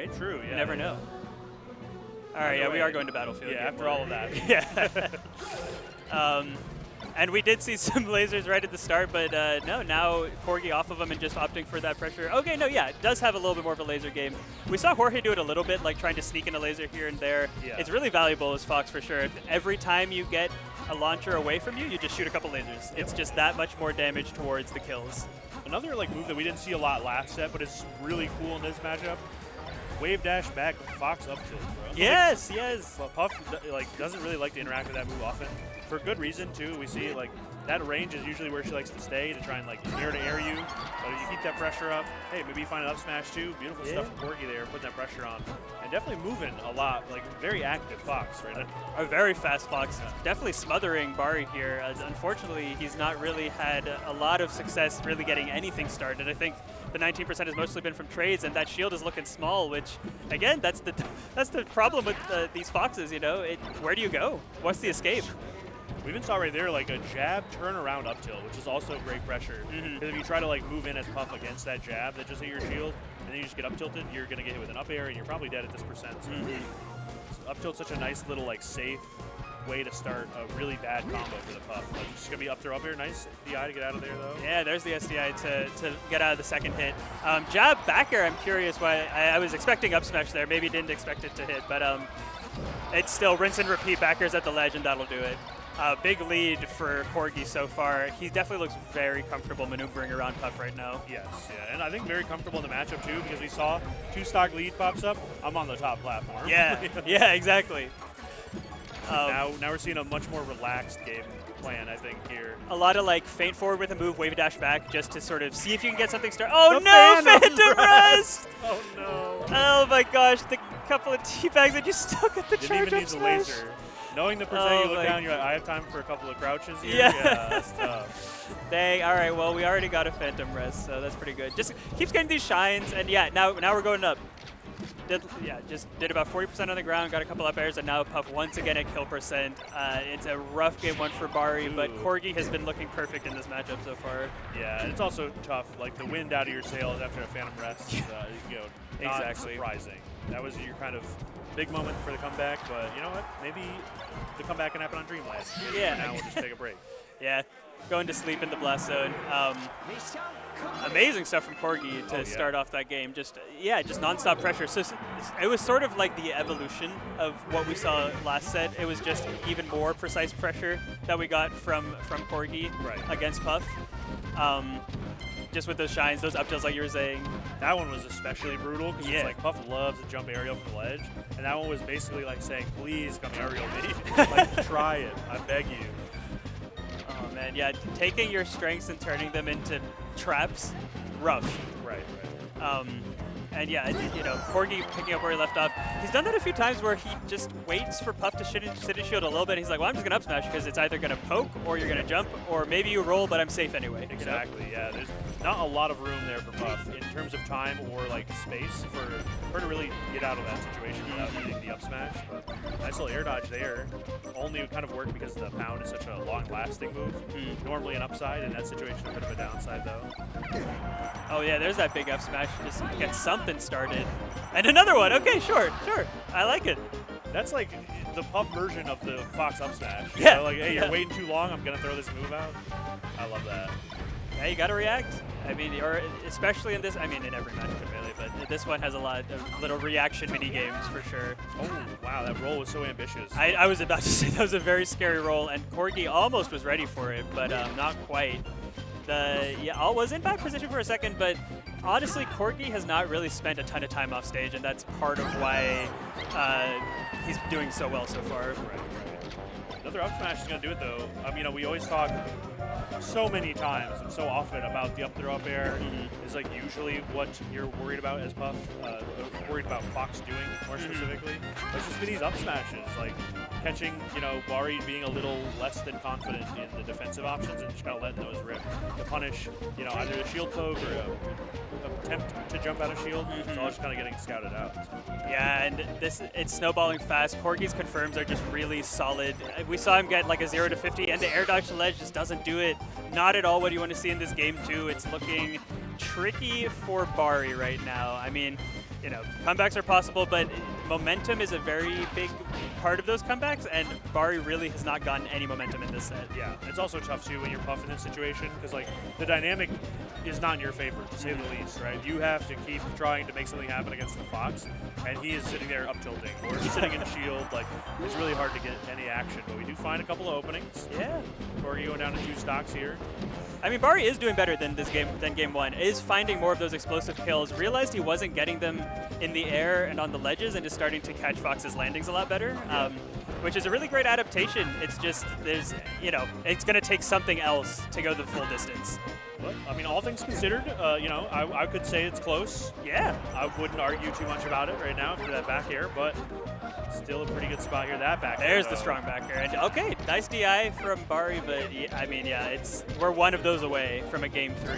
right? True, yeah. You never know. All right, yeah, we are going to Battlefield. Yeah, after all of that. Yeah. And we did see some lasers right at the start, but no, now Corgi off of them and just opting for that pressure. Okay, no, yeah, it does have a little bit more of a laser game. We saw Jorge do it a little bit, like trying to sneak in a laser here and there. Yeah. It's really valuable as Fox for sure. Every time you get a launcher away from you, you just shoot a couple lasers. Yep. It's just that much more damage towards the kills. Another like move that we didn't see a lot last set, but it's really cool in this matchup. Wave dash back, Fox up tilt, bro. Yes, yes. But Puff doesn't really like to interact with that move often. For good reason too. We see like that range is usually where she likes to stay to try and like air to air you. But if you keep that pressure up, hey, maybe you find an up smash too. Beautiful stuff from Corgi there, putting that pressure on. And definitely moving a lot, like very active Fox right now. A very fast Fox. Yeah. Definitely smothering Bari here. Unfortunately, he's not really had a lot of success really getting anything started. I think the 19% has mostly been from trades, and that shield is looking small, which, again, that's the problem with these Foxes, you know? Where do you go? What's the escape? We even saw right there like a jab turnaround up tilt, which is also great pressure. Because if you try to like move in as Puff against that jab that just hit your shield, and then you just get up tilted, you're gonna get hit with an up air, and you're probably dead at this percent. So up tilt's such a nice little like safe way to start a really bad combo for the Puff. Like, it's just gonna be up throw up air, nice DI to get out of there though. Yeah, there's the SDI to get out of the second hit. Jab back air, I'm curious why. I was expecting up smash there, maybe didn't expect it to hit, but it's still rinse and repeat back airs at the ledge, and that'll do it. Big lead for Corgi so far. He definitely looks very comfortable maneuvering around Puff right now. Yes, yeah, and I think very comfortable in the matchup too, because we saw 2-stock lead pops up. I'm on the top platform. Yeah, yeah, exactly. Now we're seeing a much more relaxed game plan, I think, here. A lot of like feint forward with a move, wave dash back, just to sort of see if you can get something started. Oh no, Phantom Rest! Oh no. Oh my gosh, the couple of teabags that you stuck at the charge Didn't even up need smash. the laser. Knowing the percent, you look down, you're like, I have time for a couple of crouches here. Yeah, that's tough. Dang, all right, well, we already got a Phantom Rest, so that's pretty good. Just keeps getting these shines, and yeah, now we're going up. Just did about 40% on the ground, got a couple up airs, and now Puff once again at kill percent. It's a rough game one for Bari, but Corgi has been looking perfect in this matchup so far. Yeah, it's also tough. Like the wind out of your sails after a Phantom Rest is not surprising. That was your kind of big moment for the comeback, but you know what? Maybe the comeback can happen on Dreamland. Yeah. For now, we'll just take a break. Yeah, going to sleep in the blast zone. Amazing stuff from Corgi to start off that game. Just nonstop pressure. So it was sort of like the evolution of what we saw last set. It was just even more precise pressure that we got from Corgi against Puff. Just with those shines, those up tilts like you were saying. That one was especially brutal because it's like Puff loves to jump aerial from the ledge. And that one was basically like saying, please come aerial me. Like, try it. I beg you. Oh, man. Yeah, taking your strengths and turning them into traps, rough. Right. And yeah, you know, Corgi picking up where he left off. He's done that a few times where he just waits for Puff to sit in shield a little bit. He's like, well, I'm just going to up smash because it's either going to poke or you're going to jump, or maybe you roll, but I'm safe anyway. Exactly, yeah. There's not a lot of room there for Puff in terms of time or like space for her to really get out of that situation without needing the up smash. But nice little air dodge there. Only would kind of work because the pound is such a long-lasting move. Normally an upside, in that situation a bit of a downside though. Oh yeah, there's that big up smash. Just get something started. And another one. Okay, sure. I like it. That's like the Puff version of the Fox up smash. Yeah. Like, hey, you're waiting too long, I'm going to throw this move out. I love that. Yeah, you got to react. I mean, or especially in this, I mean, in every match really, but this one has a lot of little reaction mini games for sure. Oh, wow, that roll was so ambitious. I was about to say that was a very scary roll, and Corgi almost was ready for it, but not quite. I was in bad position for a second, but honestly, Corgi has not really spent a ton of time off stage, and that's part of why he's doing so well so far. Right. Another up smash is going to do it, though. You know, we always talk so many times and so often about the up throw up air is like usually what you're worried about as Puff, worried about Fox doing more specifically. It's just been these up smashes, like catching, you know, Bari being a little less than confident in the defensive options and just kind of letting those rip to punish, you know, either a shield poke or a attempt to jump out of shield. It's all just kind of getting scouted out. Yeah, and it's snowballing fast. Corgi's confirms are just really solid. We saw him get like a 0 to 50, and the air dodge to ledge just doesn't do it. Not at all what you want to see in this game too. It's looking tricky for Bari right now. I mean, you know, comebacks are possible, but momentum is a very big part of those comebacks, and Bari really has not gotten any momentum in this set. Yeah, it's also tough too when you're Puff in this situation, because like the dynamic is not in your favor, to say the least, right? You have to keep trying to make something happen against the Fox, and he is sitting there up tilting or sitting in a shield. Like, it's really hard to get any action, but we do find a couple of openings. Yeah. Corgi going down to 2 stocks here. I mean, Bari is doing better than game 1. Is finding more of those explosive kills. Realized he wasn't getting them in the air and on the ledges, and is starting to catch Fox's landings a lot better, which is a really great adaptation. It's just you know, it's going to take something else to go the full distance. But, I mean, all things considered, you know, I could say it's close. Yeah. I wouldn't argue too much about it right now for that back air, but still a pretty good spot here. That back air. There's the strong back air. And okay, nice DI from Bari, but I mean, yeah, we're one of those away from a game 3.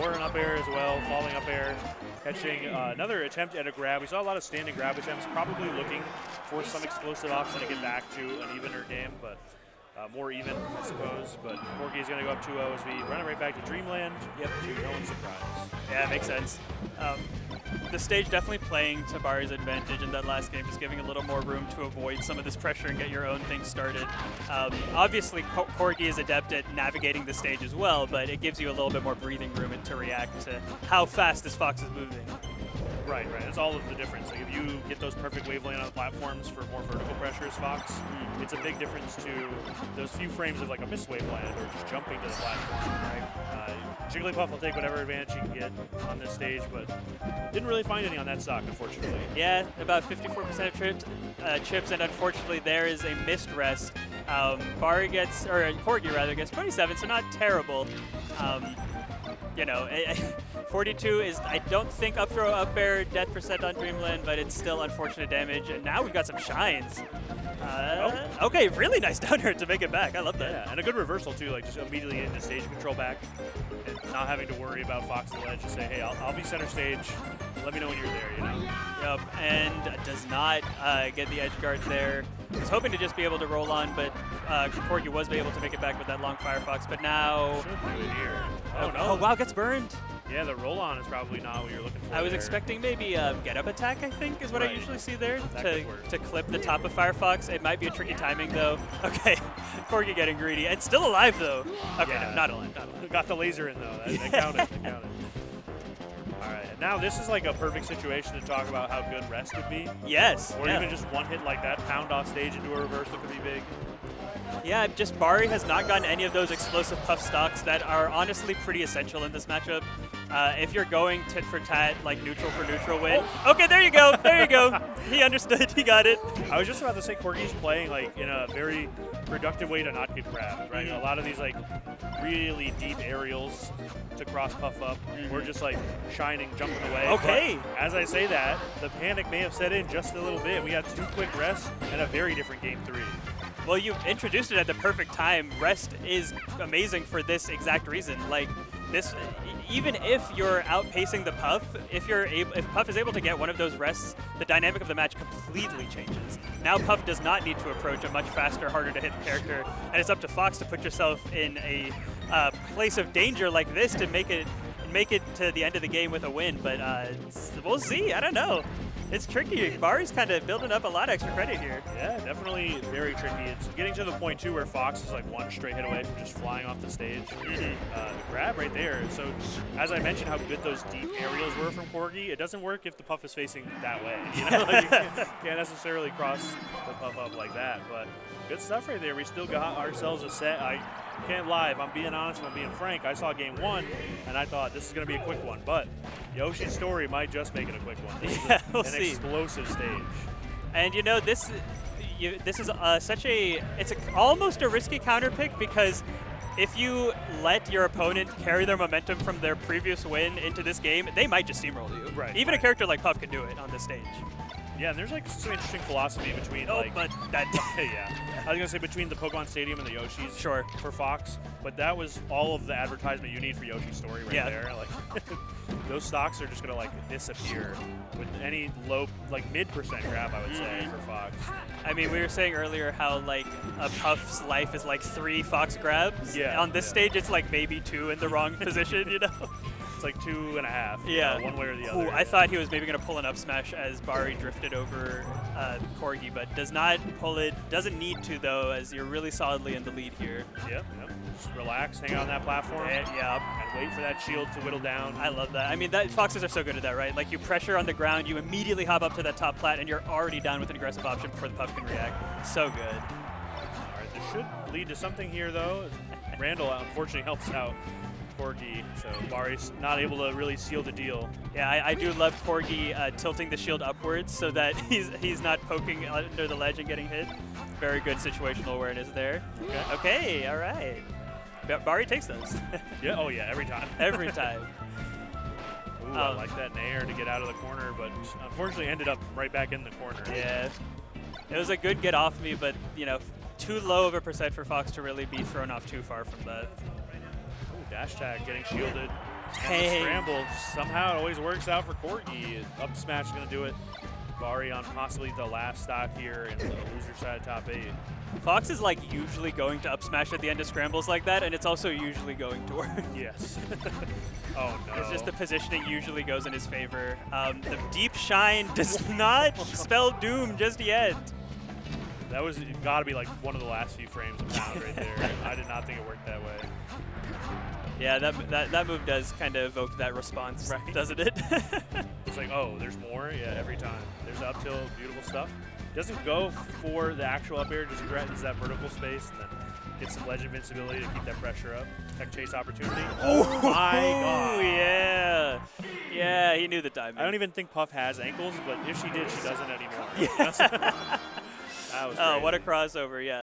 Or an up air as well, falling up air, catching another attempt at a grab. We saw a lot of standing grab attempts, probably looking for some explosive option to get back to an evener game, but more even, I suppose. But Corgi is going to go up 2-0 as we run it right back to Dreamland. Yep, to no one's surprise. Yeah, makes sense. The stage definitely playing to Bari's advantage in that last game, just giving a little more room to avoid some of this pressure and get your own thing started. Obviously, Corgi is adept at navigating the stage as well, but it gives you a little bit more breathing room to react to how fast this Fox is moving. Right. It's all of the difference. Like if you get those perfect wavelength on the platforms for more vertical pressure as Fox, it's a big difference to those few frames of like a missed waveland or just jumping to the platform. Right? Jigglypuff will take whatever advantage you can get on this stage, but didn't really find any on that stock, unfortunately. Yeah, about 54% of chips, and unfortunately there is a missed rest. Bari gets, or Corgi rather, gets 27, so not terrible. You know, 42 is, I don't think up throw, up air, death percent on Dreamland, but it's still unfortunate damage. And now we've got some shines. Okay, really nice down air to make it back. I love that. Yeah, and a good reversal too, like just immediately into stage control back and not having to worry about Fox and Ledge. Just say, hey, I'll be center stage. Let me know when you're there, you know? Yep, and does not get the edge guard there. He's hoping to just be able to roll on, but Corgi was able to make it back with that long Firefox, but now... Should do it here. Oh, no. Oh, wow, gets burned. Yeah, the roll-on is probably not what you're looking for. I was expecting maybe a get-up attack, I think, is what I usually see there, to clip the top of Firefox. It might be a tricky timing, though. Okay, Corgi getting greedy. And still alive, though. Okay, yeah. No, not alive. Got the laser in, though. That counted. That counted. All right, now this is like a perfect situation to talk about how good rest would be. Yes. Or even just one hit like that, pound off stage into a reversal could be big. Yeah, just Bari has not gotten any of those explosive puff stocks that are honestly pretty essential in this matchup. If you're going tit for tat, like neutral for neutral win. Oh. Okay, there you go. There you go. He understood. He got it. I was just about to say Corgi's playing like in a very productive way to not get grabbed, right? A lot of these like really deep aerials to cross puff up. We're just like shining, jumping away. Okay. But as I say that, the panic may have set in just a little bit. We had 2 quick rests and a very different game 3. Well, you introduced it at the perfect time. Rest is amazing for this exact reason. Like this, even if you're outpacing the Puff, if Puff is able to get one of those rests, the dynamic of the match completely changes. Now Puff does not need to approach a much faster, harder to hit character, and it's up to Fox to put yourself in a place of danger like this to make it to the end of the game with a win. But we'll see. I don't know. It's tricky. Bari's kind of building up a lot of extra credit here. Yeah, definitely very tricky. It's getting to the point, too, where Fox is like one straight hit away from just flying off the stage. The grab right there. So, as I mentioned how good those deep aerials were from Corgi, it doesn't work if the Puff is facing that way. You know, like, you can't necessarily cross the Puff up like that. But good stuff right there. We still got ourselves a set. I can't lie. If I'm being honest, if I'm being frank, I saw game 1, and I thought this is going to be a quick one. But Yoshi's story might just make it a quick one. This is an explosive stage. And you know, this is it's almost a risky counter pick, because if you let your opponent carry their momentum from their previous win into this game, they might just steamroll you. Right. Even a character like Puff can do it on this stage. Yeah, and there's like some interesting philosophy between but that yeah. I was gonna say between the Pokemon Stadium and the Yoshis. Sure. For Fox, but that was all of the advertisement you need for Yoshi's story right there. Like those stocks are just gonna like disappear with any low, like mid% grab, I would say, for Fox. I mean, we were saying earlier how like a Puff's life is like 3 Fox grabs. Yeah. On this stage, it's like maybe 2 in the wrong position, you know. It's like 2.5. Yeah. One way or the Ooh, other. I thought he was maybe going to pull an up smash as Bari drifted over Corgi, but does not pull it. Doesn't need to, though, as you're really solidly in the lead here. Yep. Just relax, hang out on that platform. Yeah. And wait for that shield to whittle down. I love that. I mean, Foxes are so good at that, right? Like, you pressure on the ground, you immediately hop up to that top plat, and you're already down with an aggressive option before the puff can react. So good. All right, this should lead to something here, though. Randall, unfortunately, helps out Corgi, so Bari's not able to really seal the deal. Yeah, I do love Corgi tilting the shield upwards so that he's not poking under the ledge and getting hit. Very good situational awareness there. Okay, all right. Bari takes those. Yeah, oh yeah, every time. Every time. Ooh, I like that nair to get out of the corner, but unfortunately ended up right back in the corner. Yeah. It was a good get off me, but, you know, too low of a percent for Fox to really be thrown off too far from that. Ooh, dash tag getting shielded. Dang. And the scramble. Somehow it always works out for Corgi. Up smash is going to do it. Bari on possibly the last stock here in the loser side of top 8. Fox is like usually going to up smash at the end of scrambles like that, and it's also usually going to work. Yes. Oh no. It's just the positioning usually goes in his favor. The deep shine does not spell doom just yet. That was got to be like one of the last few frames of pound right there. I did not think it worked that way. Yeah, that move does kind of evoke that response, right? Doesn't it? It's like, oh, there's more? Yeah, every time. There's up tilt, beautiful stuff. Doesn't go for the actual up air, just threatens that vertical space and then gets some ledge invincibility to keep that pressure up. Tech chase opportunity. Oh my god. Yeah. Yeah, he knew the timing. I don't even think Puff has ankles, but if she did, she doesn't anymore. Yeah. That was Oh, crazy. what a crossover, yeah.